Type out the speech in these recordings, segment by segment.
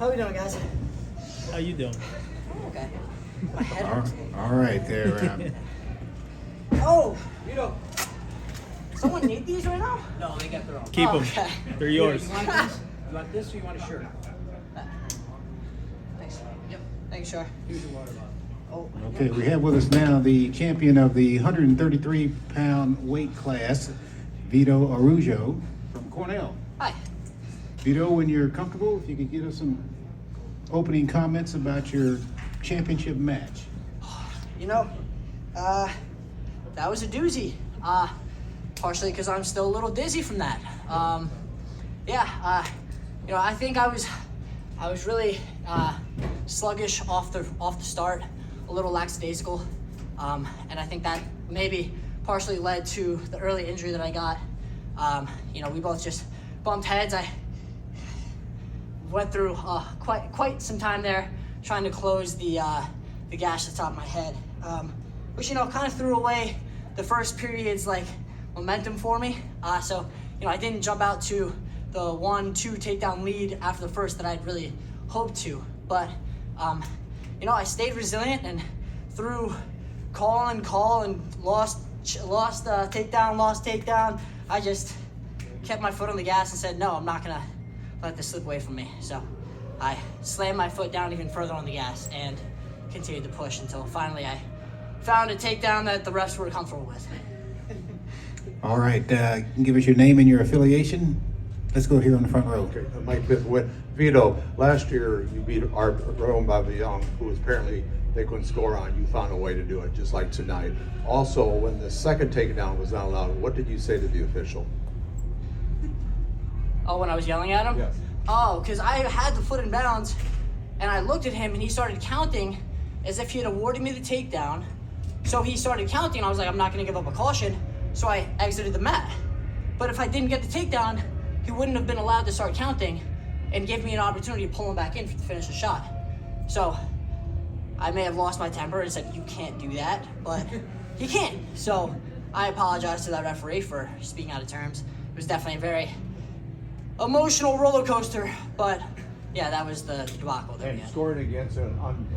How we doing, guys? How you doing? Okay. My head hurts. All right, there. Oh, Vito. Someone need these right now? No, they got their own. Keep them. Okay. They're yours. You want this? You want this or you want a shirt? Thanks. Yep. Thanks, sure. Here's your water bottle. Oh. Okay, we have with us now the champion of the 133-pound weight class, Vito Arujau from Cornell. Hi. Vito, when you're comfortable, if you could give us some opening comments about your championship match. You know, that was a doozy. Partially because I'm still a little dizzy from that. You know, I think I was really sluggish off the start, a little lackadaisical, and I think that maybe partially led to the early injury that I got. You know, we both just bumped heads. I went through quite some time there trying to close the gash at the top of my head, which, you know, kind of threw away the first period's like momentum for me. So, you know, I didn't jump out to the 1-2 takedown lead after the first that I'd really hoped to. But, you know, I stayed resilient and through call and lost takedown, I just kept my foot on the gas and said, no, I'm not gonna let this slip away from me. So I slammed my foot down even further on the gas and continued to push until finally I found a takedown that the refs were comfortable with. All right, give us your name and your affiliation. Let's go here on the front row. Okay, Mike Bithwit. Vito, last year you beat our Rome Young, who was apparently they couldn't score on. You found a way to do it, just like tonight. Also, when the second takedown was not allowed, what did you say to the official? Oh, when I was yelling at him? Yes. Oh, because I had the foot in bounds, and I looked at him, and he started counting as if he had awarded me the takedown. So he started counting, I was like, I'm not going to give up a caution, so I exited the mat. But if I didn't get the takedown, he wouldn't have been allowed to start counting and give me an opportunity to pull him back in to finish the shot. So I may have lost my temper and said, you can't do that, but he can. So I apologize to that referee for speaking out of terms. It was definitely a very emotional roller coaster, but yeah, that was the debacle there. And scoring against a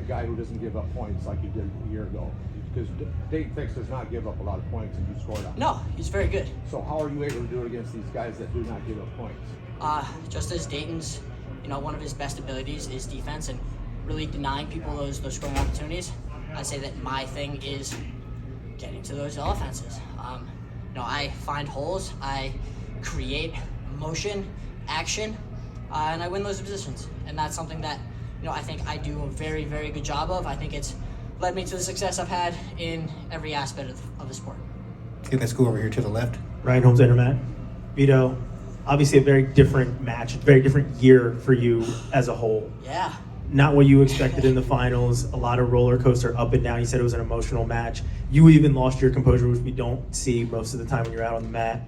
guy who doesn't give up points like he did a year ago. Because Dayton Fix does not give up a lot of points and you scored on. No, he's very good. So how are you able to do it against these guys that do not give up points? Just as Dayton's, you know, one of his best abilities is defense and really denying people those scoring opportunities. I say that my thing is getting to those offenses. You know, I find holes, I create motion, action, and I win those positions. And that's something that, you know, I think I do a very, very good job of. I think it's led me to the success I've had in every aspect of the sport. Okay, let's go over here to the left. Ryan Holmes, Intermat. Vito, obviously a very different match, very different year for you as a whole. Yeah. Not what you expected in the finals, a lot of roller coaster up and down. You said it was an emotional match. You even lost your composure, which we don't see most of the time when you're out on the mat.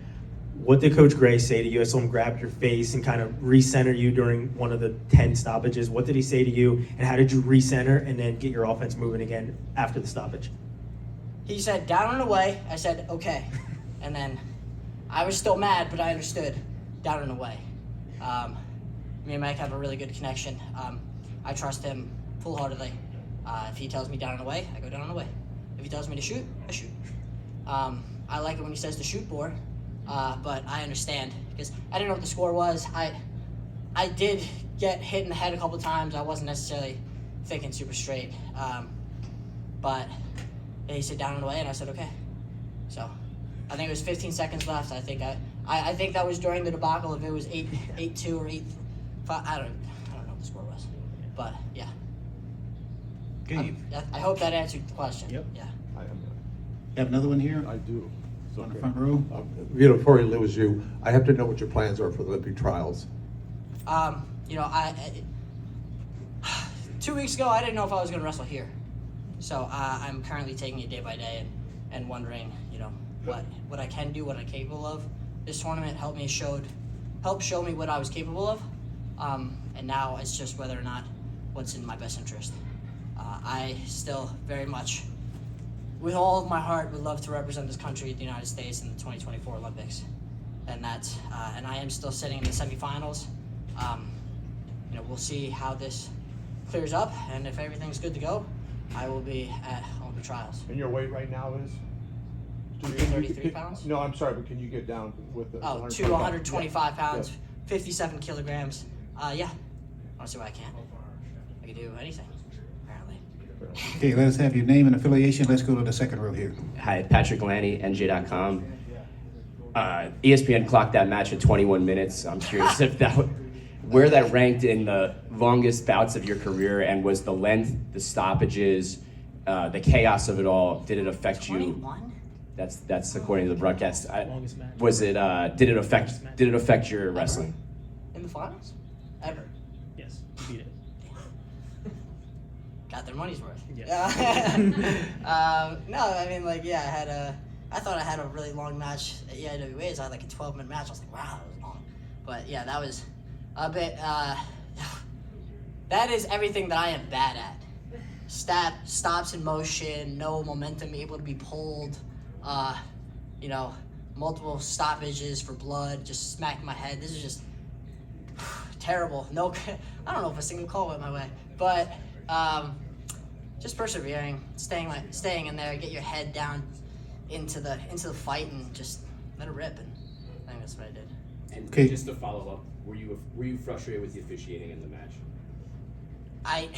What did Coach Gray say to you? I saw him grab your face and kind of recenter you during one of the 10 stoppages. What did he say to you, and how did you recenter and then get your offense moving again after the stoppage? He said, down and away. I said, okay. And then I was still mad, but I understood. Down and away. Me and Mike have a really good connection. I trust him full-heartedly. If he tells me down and away, I go down and away. If he tells me to shoot, I shoot. I like it when he says to shoot more. But I understand because I didn't know what the score was. I did get hit in the head a couple times. I wasn't necessarily thinking super straight. But he said down and away, and I said okay. So I think it was 15 seconds left. I think that was during the debacle. If it was 8-2 or 8-5, I don't know what the score was. But yeah. Okay, I hope that answered the question. Yep. Yeah. you have another one here I do. It's on the okay. front row. Vito, before I lose you, I have to know what your plans are for the Olympic trials. You know, 2 weeks ago, I didn't know if I was going to wrestle here. So I'm currently taking it day by day and wondering, you know, what I can do, what I'm capable of. This tournament helped show me what I was capable of. And now it's just whether or not what's in my best interest. I still very much, with all of my heart, would love to represent this country, the United States, in the 2024 Olympics. And I am still sitting in the semifinals. You we'll see how this clears up, and if everything's good to go, I will be at Olympic trials. And your weight right now is? 133 pounds? No, I'm sorry, but can you get down with the? Oh, to 125 pounds, 57 kilograms. Yeah, I don't see why I can't. I can do anything, apparently. Okay, let us have your name and affiliation. Let's go to the second row here. Hi, Patrick Lanny, NJ.com. ESPN clocked that match at 21 minutes. I'm curious if where that ranked in the longest bouts of your career, and was the length, the stoppages, the chaos of it all, did it affect you? 21? That's according to the broadcast. Longest match. Was it? Did it affect your wrestling? In the finals? Ever. Yes, you beat it. Got their money's worth. Yeah. No, I mean, like, yeah, I thought I had a really long match at EIWAs. I had like a 12-minute match. I was like, wow, that was long. But yeah, that was a bit, that is everything that I am bad at. Stops in motion, no momentum, able to be pulled, multiple stoppages for blood, just smacking my head. This is just terrible. No, I don't know if a single call went my way, but just persevering, staying in there, get your head down into the fight and just let it rip. And I think that's what I did. And Okay. just to follow up, were you frustrated with the officiating in the match? I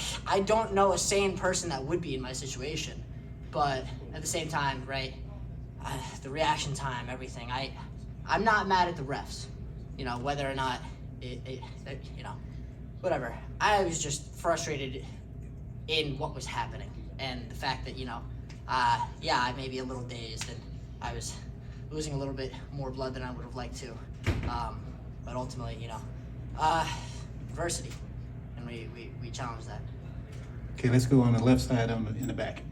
don't know a sane person that would be in my situation, but at the same time, right? The reaction time, everything. I'm not mad at the refs, whether or not whatever. I was just frustrated in what was happening, and the fact that I may be a little dazed, and I was losing a little bit more blood than I would have liked to, but ultimately, adversity, and we challenged that. Okay, let's go on the left side in the back.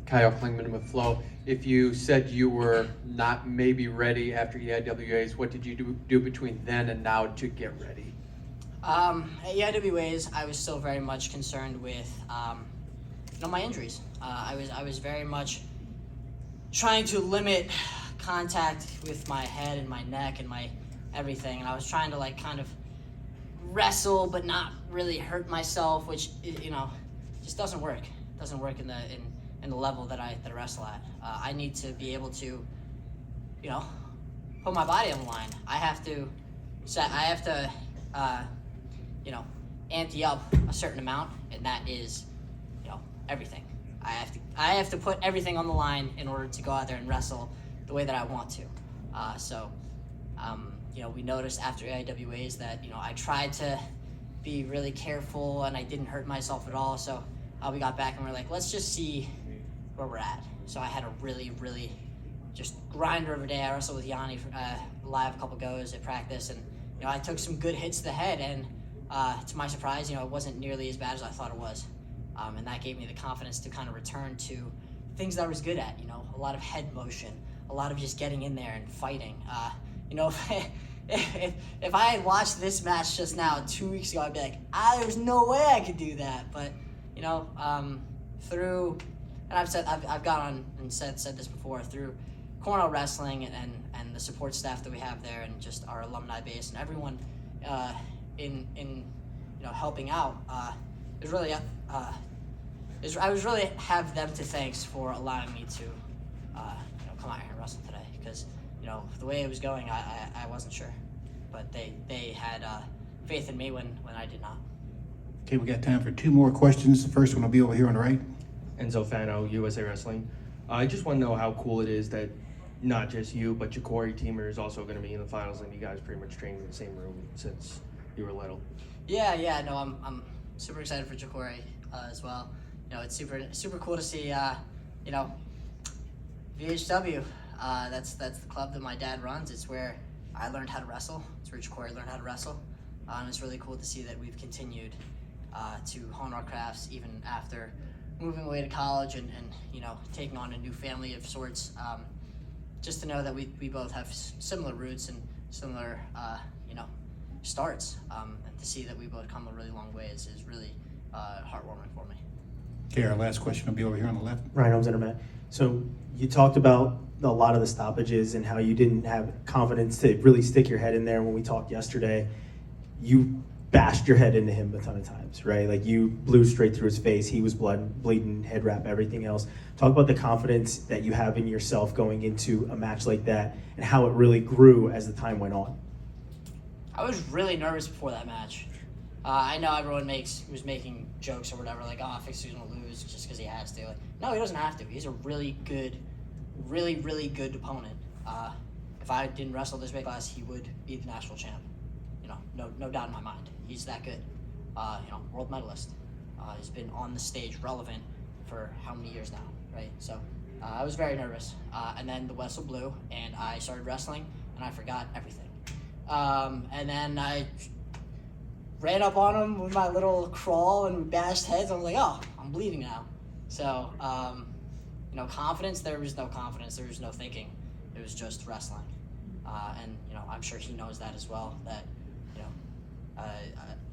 Kyle Klingman with Flow. If you said you were not maybe ready after EIWAs, what did you do between then and now to get ready? At EIWAs, I was still very much concerned with, my injuries. I was very much trying to limit contact with my head and my neck and my everything, and I was trying to kind of wrestle but not really hurt myself, which just doesn't work. It doesn't work in the level that I wrestle at. I need to be able to, put my body on the line. I have to ante up a certain amount, and that is, everything. I have to put everything on the line in order to go out there and wrestle the way that I want to. We noticed after AIWAs that, I tried to be really careful and I didn't hurt myself at all. So we got back and we're like, let's just see where we're at. So I had a really, really just grinder of a day. I wrestled with Yanni live a couple goes at practice, and I took some good hits to the head, and to my surprise, it wasn't nearly as bad as I thought it was. And that gave me the confidence to kind of return to things that I was good at, a lot of head motion, a lot of just getting in there and fighting. If I had watched this match just now 2 weeks ago, I'd be like, there's no way I could do that. But, through, and I've gone on and said this before, through Cornell Wrestling and the support staff that we have there, and just our alumni base and everyone in helping out, it really I was really have them to thanks for allowing me to come out here and wrestle today, because the way it was going, I wasn't sure, but they had faith in me when I did not. Okay, we got time for 2 more questions. The first one will be over here on the right. Enzo Fano, USA Wrestling. I just want to know how cool it is that not just you, but your Corey teamer is also going to be in the finals, and you guys pretty much trained in the same room since you were little. Yeah, no, I'm super excited for Ja'Cory as well. It's super cool to see, VHW. That's the club that my dad runs. It's where I learned how to wrestle. It's where Ja'Cory learned how to wrestle. And it's really cool to see that we've continued to hone our crafts even after moving away to college and taking on a new family of sorts. Just to know that we both have similar roots and similar, starts. And to see that we both come a really long way is really heartwarming for me. Okay, our last question will be over here on the left. Ryan Holmes, Internet. So you talked about a lot of the stoppages and how you didn't have confidence to really stick your head in there when we talked yesterday. You bashed your head into him a ton of times, right? Like you blew straight through his face. He was bleeding, head wrap, everything else. Talk about the confidence that you have in yourself going into a match like that and how it really grew as the time went on. I was really nervous before that match. I know everyone was making jokes or whatever, like, oh, Fixer's gonna lose just because he has to. Like, no, he doesn't have to. He's a really good, really, really good opponent. If I didn't wrestle this weight class, he would be the national champ. You know, no doubt in my mind. He's that good. You know, world medalist. He's been on the stage relevant for how many years now, right? So I was very nervous. And then the whistle blew, and I started wrestling, and I forgot everything. And then I ran up on him with my little crawl and we bashed heads. I was like, oh, I'm bleeding now. So, you know, confidence, there was no confidence. There was no thinking. It was just wrestling. And, you know, I'm sure he knows that as well, that, you know,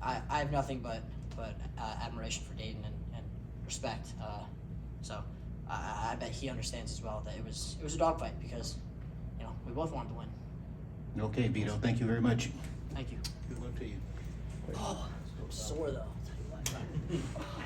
I have nothing but admiration for Dayton and respect. So I bet he understands as well that it was a dogfight because, you know, we both wanted to win. Okay, Vito, thank you very much. Thank you. Good luck to you. Oh, I'm sore though. I'll tell you what.